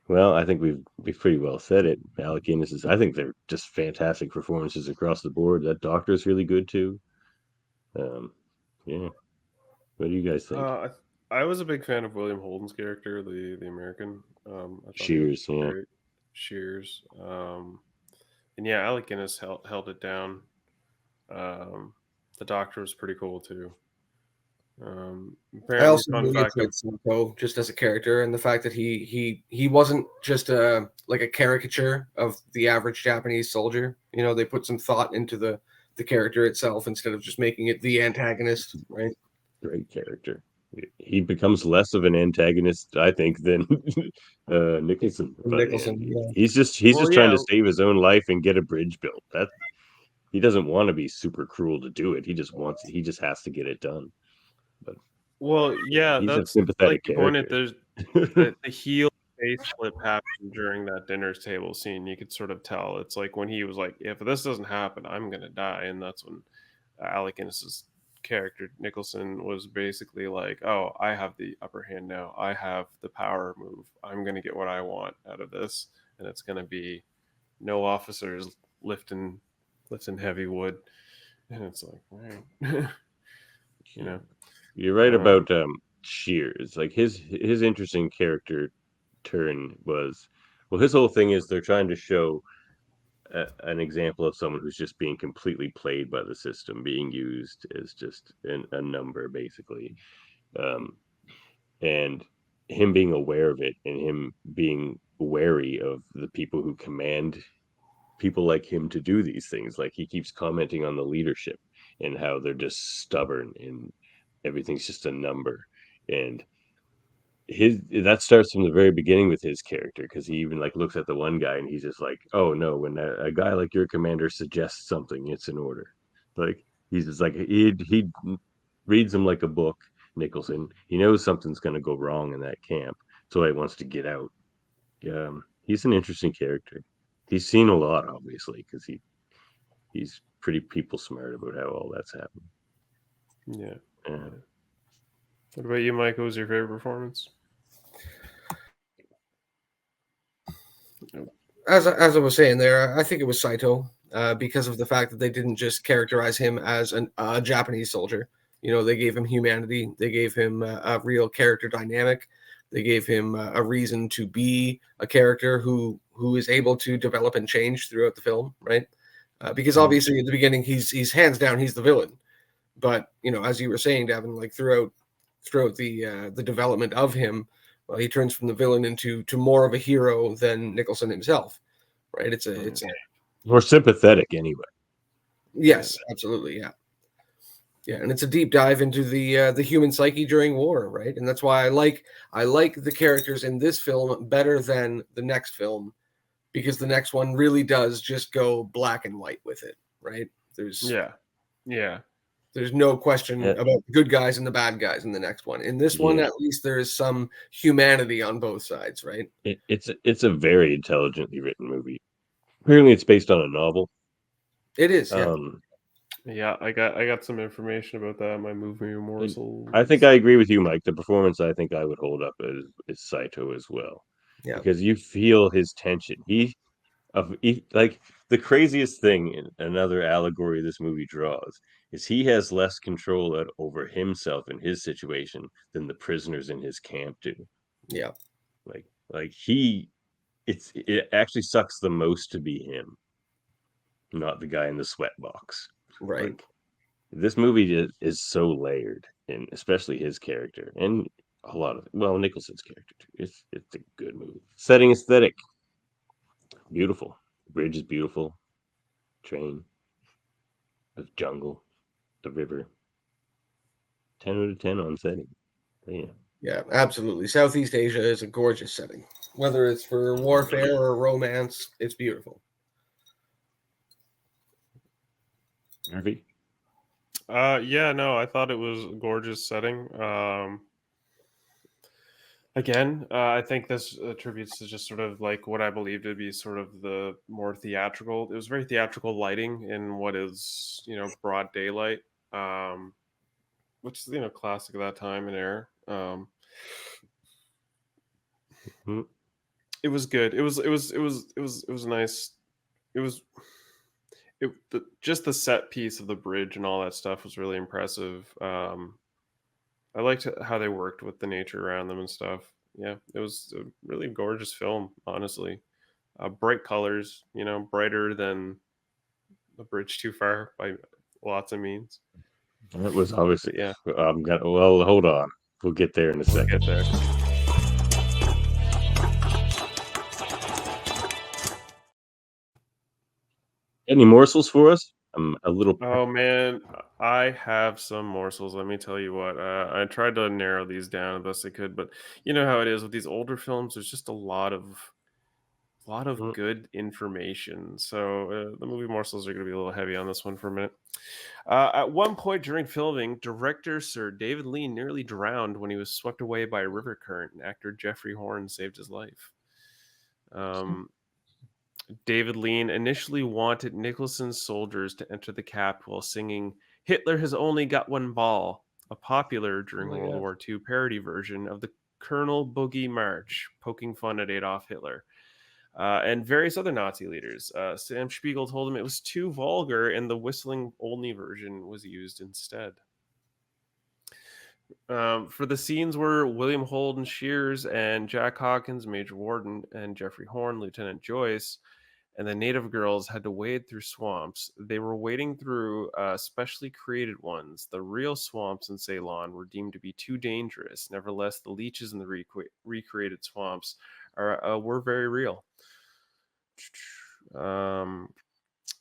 Well, I think we've pretty well said it. Alec Guinness I think they're just fantastic performances across the board. That doctor's really good too. Yeah. What do you guys think? I was a big fan of William Holden's character, the American. I thought Shears, yeah. Shears. And yeah, Alec Guinness held it down. The doctor was pretty cool too. I also really enjoyed Simcoe just as a character, and the fact that he wasn't just a caricature of the average Japanese soldier. They put some thought into the character itself instead of just making it the antagonist, right? Great character. He becomes less of an antagonist, I think, than Nicholson. Yeah. He's just trying to save his own life and get a bridge built. That he doesn't want to be super cruel to do it. He just has to get it done. But he's that's a sympathetic character. There's the heel face flip happened during that dinner table scene. You could sort of tell. It's like when he was like, "If this doesn't happen, I'm gonna die," and that's when Alec Guinness's character Nicholson was basically like, "Oh, I have the upper hand now. I have the power move. I'm gonna get what I want out of this, and it's gonna be no officers lifting heavy wood." And it's like, right. You're right about Shears. Like his interesting character turn was, well, his whole thing is they're trying to show an example of someone who's just being completely played by the system, being used as just a number, basically. And him being aware of it, and him being wary of the people who command people like him to do these things. Like, he keeps commenting on the leadership and how they're just stubborn and everything's just a number. And that starts from the very beginning with his character, because he even like looks at the one guy and he's just like, oh no, when a guy like your commander suggests something, it's an order. Like, he's just like, he reads him like a book, Nicholson. He knows something's going to go wrong in that camp, so he wants to get out. He's an interesting character. He's seen a lot, obviously, because he's pretty people smart about how all that's happened. Yeah. What about you, Mike? What was your favorite performance? As I was saying there, I think it was Saito, because of the fact that they didn't just characterize him as a Japanese soldier. You know, they gave him humanity. They gave him a real character dynamic. They gave him a reason to be a character who is able to develop and change throughout the film, right? Because obviously at the beginning he's hands down he's the villain, but you know, as you were saying, Davan, like throughout the development of him, well, he turns from the villain into more of a hero than Nicholson himself, right? It's a More sympathetic, anyway. yes, absolutely, yeah, and it's a deep dive into the human psyche during war, right? And that's why I like the characters in this film better than the next film, because the next one really does just go black and white with it, right? There's no question about the good guys and the bad guys in the next one. In this one, at least there is some humanity on both sides, right? It's a very intelligently written movie. Apparently, it's based on a novel. It is, yeah. Yeah, I got some information about that. My movie morsels. I think I agree with you, Mike. The performance, I think I would hold up is Saito as well. Yeah, because you feel his tension. He like, the craziest thing, in another allegory this movie draws, is he has less control over himself and his situation than the prisoners in his camp do. Yeah, like it actually sucks the most to be him, not the guy in the sweat box. right. Like, this movie is so layered, and especially his character, and a lot of Nicholson's character too. It's a good movie. Setting aesthetic, beautiful. The bridge is beautiful. Train, the jungle, the river. 10 out of 10 on setting. Yeah, absolutely. Southeast Asia is a gorgeous setting. Whether it's for warfare or romance, it's beautiful. Harvey? Yeah, no, I thought it was a gorgeous setting. Again, I think this attributes to just sort of like what I believe to be sort of the more theatrical. It was very theatrical lighting in what is, broad daylight, which is, classic of that time and era. It was good. It was nice. Just the set piece of the bridge and all that stuff was really impressive. I liked how they worked with the nature around them and stuff. Yeah, it was a really gorgeous film, honestly. Bright colors, brighter than The Bridge Too Far by lots of means. That was obviously, yeah. Hold on. We'll get there in a second. We'll get there. Any morsels for us? I'm a little. Oh man, I have some morsels. Let me tell you what. I tried to narrow these down as best I could, but you know how it is with these older films. There's just a lot of good information. So the movie morsels are going to be a little heavy on this one for a minute. At one point during filming, director Sir David Lean nearly drowned when he was swept away by a river current, and actor Jeffrey Horn saved his life. David Lean initially wanted Nicholson's soldiers to enter the cap while singing "Hitler Has Only Got One Ball," a popular during World War II parody version of the Colonel Boogie March, poking fun at Adolf Hitler. And various other Nazi leaders. Sam Spiegel told him it was too vulgar and the whistling-only version was used instead. For the scenes where William Holden Shears and Jack Hawkins, Major Warden, and Jeffrey Horn, Lieutenant Joyce, and the native girls had to wade through swamps. They were wading through specially created ones. The real swamps in Ceylon were deemed to be too dangerous. Nevertheless, the leeches in the recreated swamps were very real.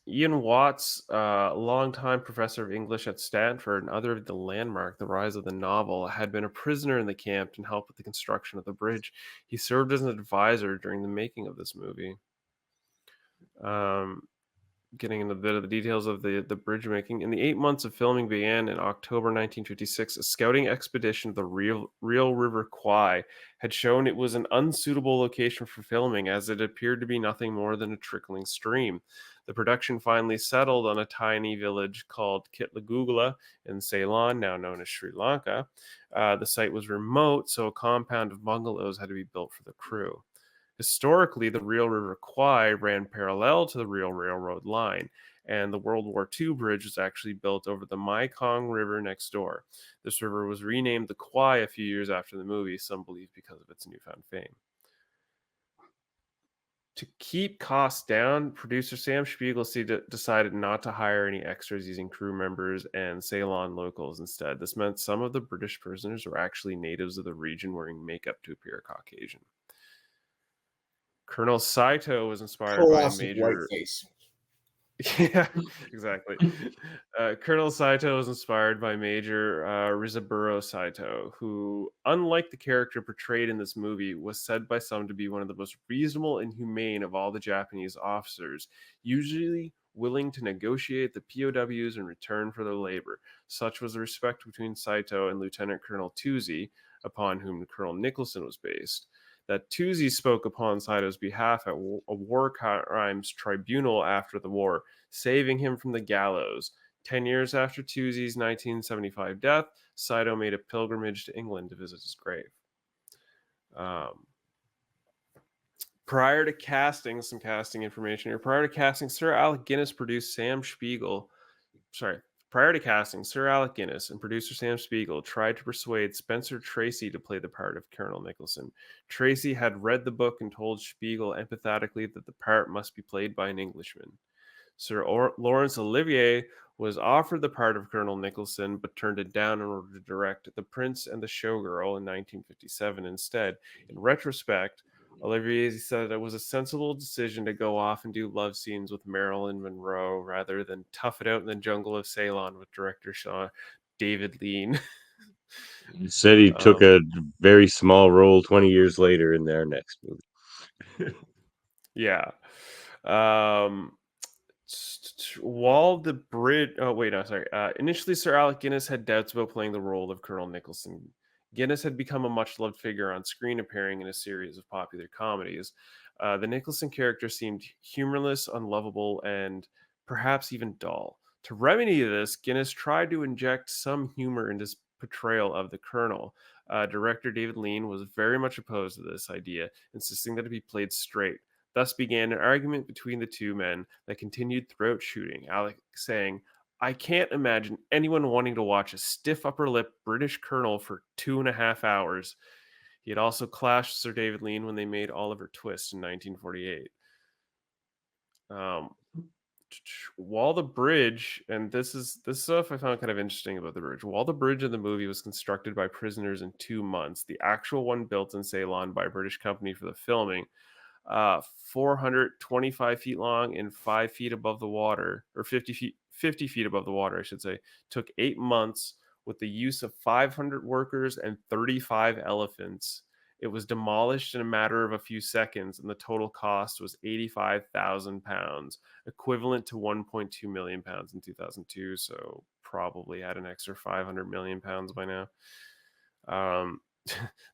Ian Watts, longtime professor of English at Stanford and author of The Landmark, The Rise of the Novel, had been a prisoner in the camp and helped with the construction of the bridge. He served as an advisor during the making of this movie. Getting into a bit of the details of the bridge making. In the 8 months of filming began in October 1956, a scouting expedition to the real River Kwai had shown it was an unsuitable location for filming, as it appeared to be nothing more than a trickling stream. The production finally settled on a tiny village called Kitlagugla in Ceylon, now known as Sri Lanka. The site was remote, so a compound of bungalows had to be built for the crew. Historically, the Real River Kwai ran parallel to the Real Railroad line, and the World War II bridge was actually built over the Mekong River next door. This river was renamed the Kwai a few years after the movie, some believe because of its newfound fame. To keep costs down, producer Sam Spiegel decided not to hire any extras using crew members and Ceylon locals instead. This meant some of the British prisoners were actually natives of the region wearing makeup to appear Caucasian. Colonel Saito was inspired by Major... whiteface. Yeah, exactly. Colonel Saito was inspired by Major Rizaburo Saito, who, unlike the character portrayed in this movie, was said by some to be one of the most reasonable and humane of all the Japanese officers, usually willing to negotiate the POWs in return for their labor. Such was the respect between Saito and Lieutenant Colonel Tuzi, upon whom Colonel Nicholson was based, that Tuzi spoke upon Saito's behalf at a war crimes tribunal after the war, saving him from the gallows. 10 years after Tuzi's 1975 death, Saito made a pilgrimage to England to visit his grave. Prior to casting, some casting information here. Prior to casting, Sir Alec Guinness produced Sam Spiegel. Prior to casting, Sir Alec Guinness and producer Sam Spiegel tried to persuade Spencer Tracy to play the part of Colonel Nicholson. Tracy had read the book and told Spiegel empathetically that the part must be played by an Englishman. Sir Laurence Olivier was offered the part of Colonel Nicholson, but turned it down in order to direct The Prince and the Showgirl in 1957 instead. In retrospect, Olivier said it was a sensible decision to go off and do love scenes with Marilyn Monroe rather than tough it out in the jungle of Ceylon with director David Lean. He said he took a very small role 20 years later in their next movie. Yeah. While the bridge... initially, Sir Alec Guinness had doubts about playing the role of Colonel Nicholson. Guinness had become a much-loved figure on screen, appearing in a series of popular comedies. The Nicholson character seemed humorless, unlovable, and perhaps even dull. To remedy this, Guinness tried to inject some humor into his portrayal of the Colonel. Director David Lean was very much opposed to this idea, insisting that it be played straight. Thus began an argument between the two men that continued throughout shooting, Alec saying, "I can't imagine anyone wanting to watch a stiff upper lip British colonel for 2.5 hours." He had also clashed with Sir David Lean when they made Oliver Twist in 1948. While the bridge, and this stuff I found kind of interesting about the bridge. While the bridge in the movie was constructed by prisoners in 2 months, the actual one built in Ceylon by a British company for the filming, 425 feet long and 5 feet above the water, or 50 feet above the water, I should say, took 8 months with the use of 500 workers and 35 elephants. It was demolished in a matter of a few seconds, and the total cost was £85,000, equivalent to £1.2 million in 2002, so probably had an extra £500 million by now.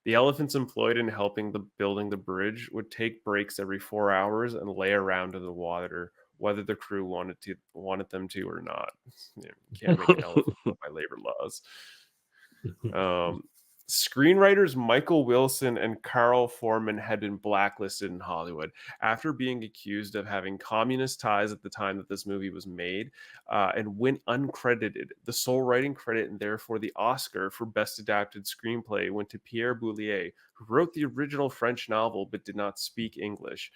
The elephants employed in helping building the bridge would take breaks every 4 hours and lay around in the water, whether the crew wanted them to or not. You can't make an elephant by labor laws. Screenwriters Michael Wilson and Carl Foreman had been blacklisted in Hollywood after being accused of having communist ties at the time that this movie was made, and went uncredited. The sole writing credit and therefore the Oscar for Best Adapted Screenplay went to Pierre Boulier, who wrote the original French novel but did not speak English.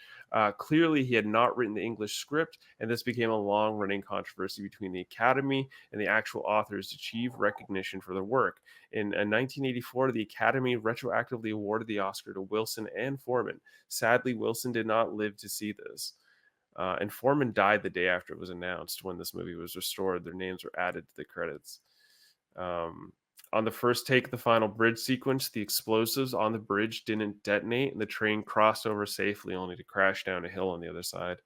Clearly, he had not written the English script, and this became a long-running controversy between the Academy and the actual authors to achieve recognition for their work. In 1984, the Academy retroactively awarded the Oscar to Wilson and Foreman. Sadly, Wilson did not live to see this. And Foreman died the day after it was announced. When this movie was restored, their names were added to the credits. On the first take of the final bridge sequence, the explosives on the bridge didn't detonate, and the train crossed over safely, only to crash down a hill on the other side.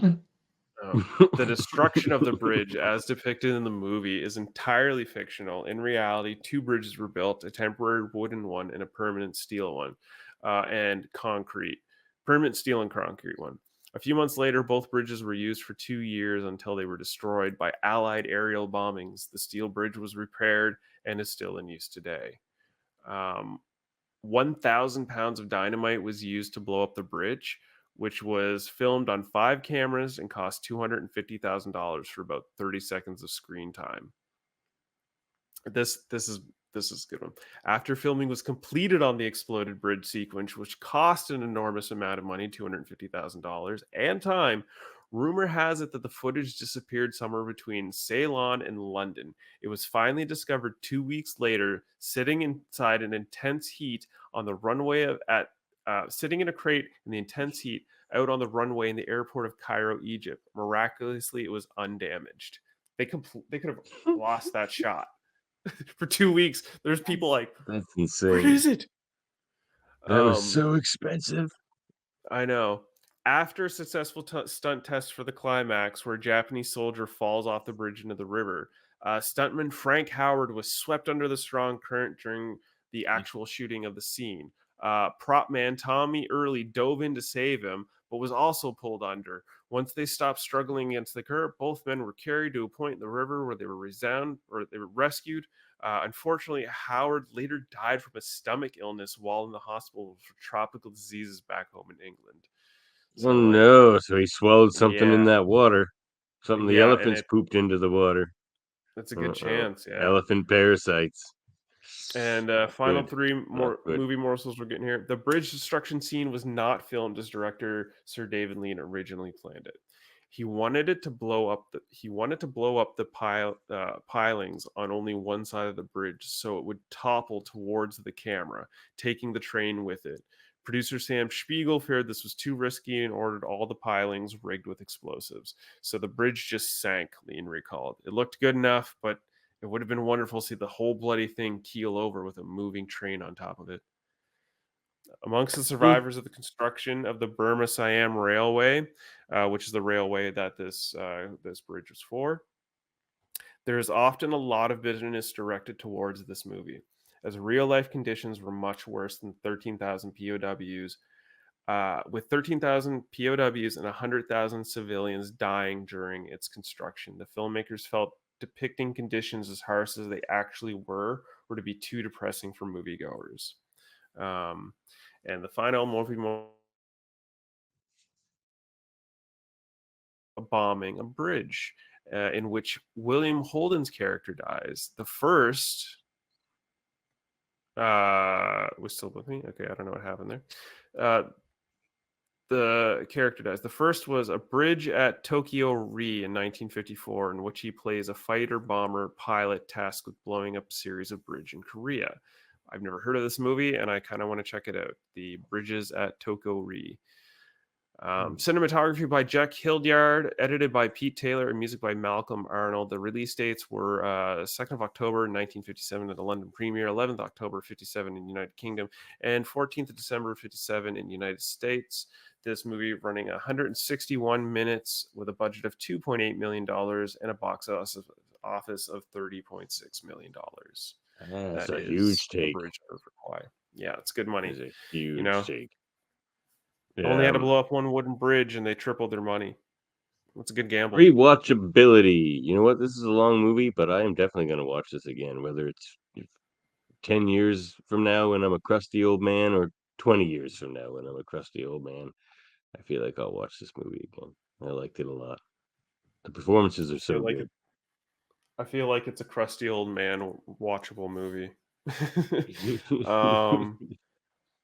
The destruction of the bridge, as depicted in the movie, is entirely fictional. In reality, 2 bridges were built, a temporary wooden one and a permanent steel one, and concrete. Permanent steel and concrete one. A few months later, both bridges were used for 2 years until they were destroyed by Allied aerial bombings. The steel bridge was repaired and is still in use today. 1,000 pounds of dynamite was used to blow up the bridge, which was filmed on 5 cameras and cost $250,000 for about 30 seconds of screen time. This is a good one. After filming was completed on the exploded bridge sequence, which cost an enormous amount of money, $250,000, and time, rumor has it that the footage disappeared somewhere between Ceylon and London. It was finally discovered 2 weeks later, sitting inside an intense heat on the runway sitting in a crate in the intense heat out on the runway in the airport of Cairo, Egypt. Miraculously, it was undamaged. They could have lost that shot. For 2 weeks, there's people like, that's insane. Where is it? That was so expensive. I know. After a successful stunt test for the climax, where a Japanese soldier falls off the bridge into the river, stuntman Frank Howard was swept under the strong current during the actual shooting of the scene. Prop man Tommy Early dove in to save him, but was also pulled under. Once they stopped struggling against the current, both men were carried to a point in the river where they were rescued. Unfortunately, Howard later died from a stomach illness while in the hospital for tropical diseases back home in England. So, no, so he swallowed something in that water. Something the and elephants pooped into the water. That's a good chance, yeah. Elephant parasites. And final 3 more movie morsels we're getting here. The bridge destruction scene was not filmed as director Sir David Lean originally planned it. He wanted to blow up the pilings on only one side of the bridge, so it would topple towards the camera, taking the train with it. Producer Sam Spiegel feared this was too risky and ordered all the pilings rigged with explosives. So the bridge just sank, Lean recalled. It looked good enough, but it would have been wonderful to see the whole bloody thing keel over with a moving train on top of it. Amongst the survivors of the construction of the Burma-Siam Railway, which is the railway that this bridge was for, there is often a lot of bitterness directed towards this movie, as real-life conditions were much worse than 13,000 POWs, with 13,000 POWs and 100,000 civilians dying during its construction. The filmmakers felt depicting conditions as harsh as they actually were to be too depressing for moviegoers. And the final movie bombing a bridge in which William Holden's character dies. The first was still with me. Okay, I don't know what happened there. The character dies. The first was A Bridge at Tokyo Ri in 1954, in which he plays a fighter bomber pilot tasked with blowing up a series of bridges in Korea. I've never heard of this movie, and I kind of want to check it out. The Bridges at Tokyo Ri. Cinematography by Jack Hildyard, edited by Pete Taylor, and music by Malcolm Arnold. The release dates were 2nd of October 1957 at the London premiere, 11th October 57 in the United Kingdom, and 14th of December 57 in the United States. This movie running 161 minutes with a budget of $2.8 million and a box office of $30.6 million. That's a huge take. Bridge over Kwai. Yeah, it's good money. It's a huge take. Yeah. Only had to blow up one wooden bridge and they tripled their money. It's a good gamble. Rewatchability. You know what? This is a long movie, but I am definitely going to watch this again, whether it's 10 years from now when I'm a crusty old man, or 20 years from now when I'm a crusty old man, I feel like I'll watch this movie again. I liked it a lot. The performances are so good. I feel like it's a crusty old man watchable movie.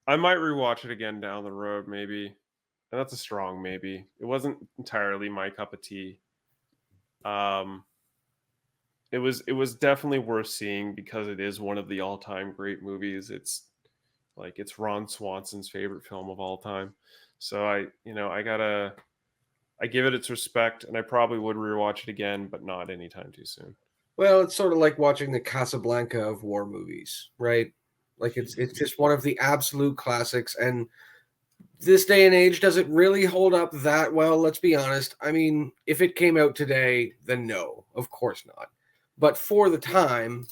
I might rewatch it again down the road, maybe. And that's a strong maybe. It wasn't entirely my cup of tea. It was definitely worth seeing because it is one of the all-time great movies. It's Ron Swanson's favorite film of all time. So I give it its respect, and I probably would rewatch it again, but not anytime too soon. Well, it's sort of like watching the Casablanca of war movies, right? Like it's just one of the absolute classics, and this day and age, does it really hold up that well? Let's be honest. I mean, if it came out today, then no, of course not. But for the time,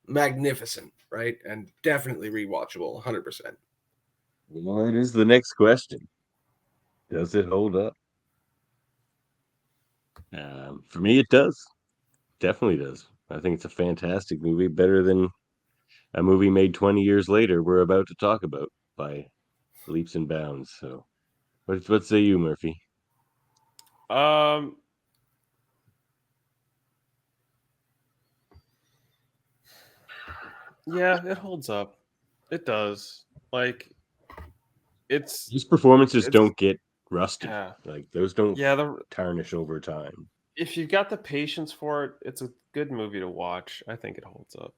magnificent, right? And definitely rewatchable, 100%. Well, it is the next question. Does it hold up? For me, it does. Definitely does. I think it's a fantastic movie, better than a movie made 20 years later we're about to talk about by leaps and bounds. So, what say you, Murphy? Yeah, it holds up. It does. Like, these performances don't get rusty. Yeah. Like those don't tarnish over time. If you've got the patience for it, it's a good movie to watch. I think it holds up.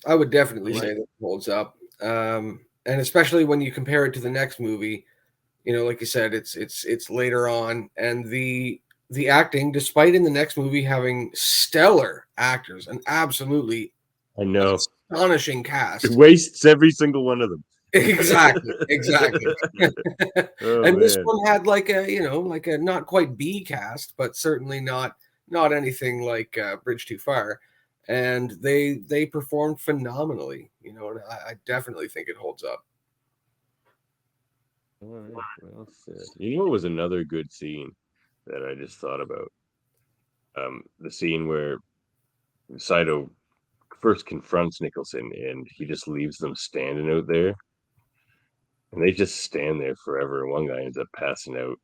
I would definitely say that it holds up. And especially when you compare it to the next movie, you know, like you said, it's later on, and the acting, despite in the next movie having stellar actors, an absolutely astonishing cast, it wastes every single one of them. Exactly. Oh, and this man. one had like a not quite B cast, but certainly not anything like Bridge Too Far, and they performed phenomenally. You know, and I definitely think it holds up. All right, well said. You know, it was another good scene that I just thought about. The scene where Saito first confronts Nicholson and he just leaves them standing out there. And they just stand there forever. And one guy ends up passing out.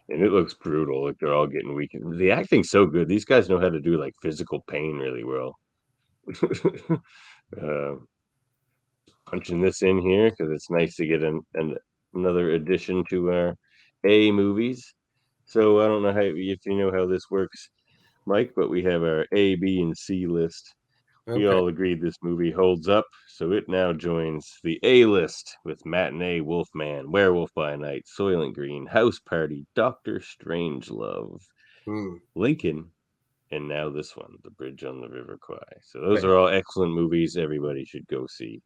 And it looks brutal. Like they're all getting weak. The acting's so good. These guys know how to do like physical pain really well. Punching this in here because it's nice to get another addition to our A movies. So I don't know if you know how this works, Mike, but we have our A, B, and C list. We all agreed this movie holds up, so it now joins the A list with Matinee, Wolfman, Werewolf by Night, Soylent Green, House Party, Doctor Strangelove, Lincoln, and now this one, The Bridge on the River Kwai. So those are all excellent movies everybody should go see.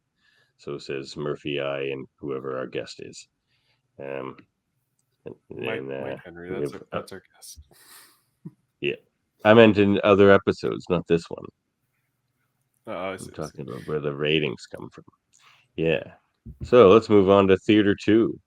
So says Murphy, I, and whoever our guest is. Mike Henry, that's our guest. Yeah, I meant in other episodes, not this one. I'm talking about where the ratings come from. Yeah. So let's move on to Theater 2.